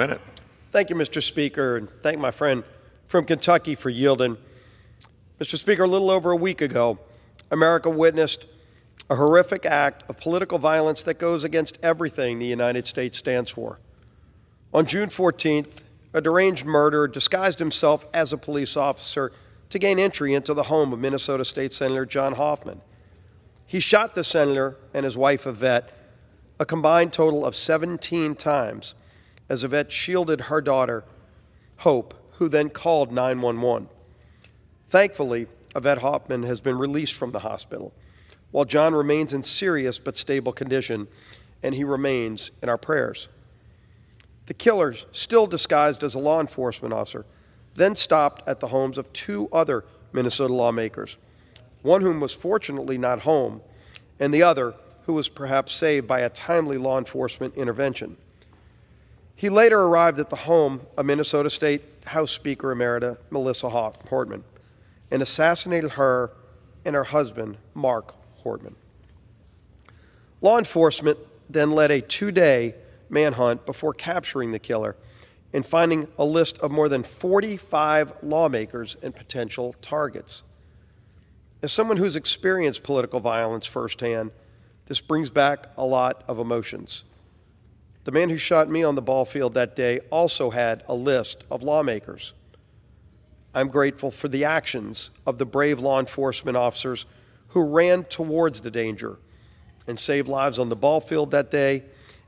Minute. Thank you, Mr. Speaker, and thank my friend from Kentucky for yielding. Mr. Speaker, a little over a week ago, America witnessed a horrific act of political violence that goes against everything the United States stands for. On June 14th, a deranged murderer disguised himself as a police officer to gain entry into the home of Minnesota State Senator John Hoffman. He shot the senator and his wife, Yvette, a combined total of 17 times, as Yvette shielded her daughter, Hope, who then called 911. Thankfully, Yvette Hoffman has been released from the hospital, while John remains in serious but stable condition, and he remains in our prayers. The killer, still disguised as a law enforcement officer, then stopped at the homes of two other Minnesota lawmakers, one whom was fortunately not home, and the other who was perhaps saved by a timely law enforcement intervention. He later arrived at the home of Minnesota State House Speaker Emerita Melissa Hortman and assassinated her and her husband, Mark Hortman. Law enforcement then led a two-day manhunt before capturing the killer and finding a list of more than 45 lawmakers and potential targets. As someone who's experienced political violence firsthand, this brings back a lot of emotions. The man who shot me on the ball field that day also had a list of lawmakers. I'm grateful for the actions of the brave law enforcement officers who ran towards the danger and saved lives on the ball field that day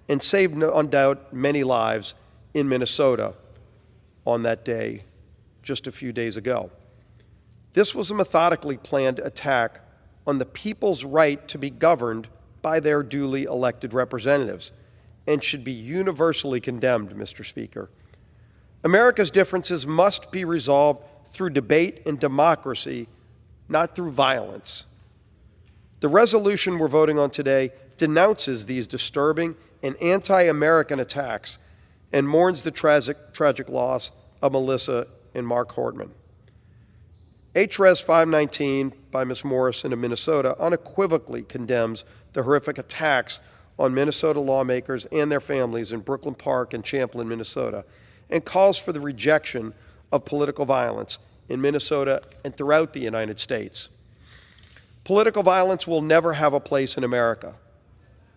and saved, no doubt, many lives in Minnesota on that day just a few days ago. This was a methodically planned attack on the people's right to be governed by their duly elected representatives and should be universally condemned, Mr. Speaker. America's differences must be resolved through debate and democracy, not through violence. The resolution we're voting on today denounces these disturbing and anti-American attacks and mourns the tragic loss of Melissa and Mark Hortman. H.Res. 519 by Ms. Morrison of Minnesota unequivocally condemns the horrific attacks on Minnesota lawmakers and their families in Brooklyn Park and Champlin, Minnesota, and calls for the rejection of political violence in Minnesota and throughout the United States. Political violence will never have a place in America.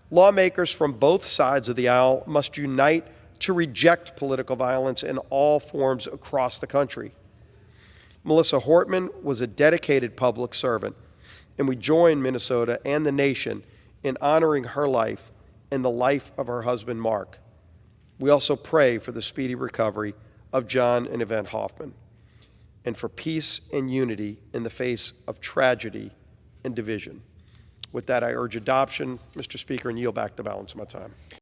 Lawmakers from both sides of the aisle must unite to reject political violence in all forms across the country. Melissa Hortman was a dedicated public servant, and we join Minnesota and the nation in honoring her life and the life of her husband, Mark. We also pray for the speedy recovery of John and Yvette Hoffman and for peace and unity in the face of tragedy and division. With that, I urge adoption, Mr. Speaker, and yield back the balance of my time.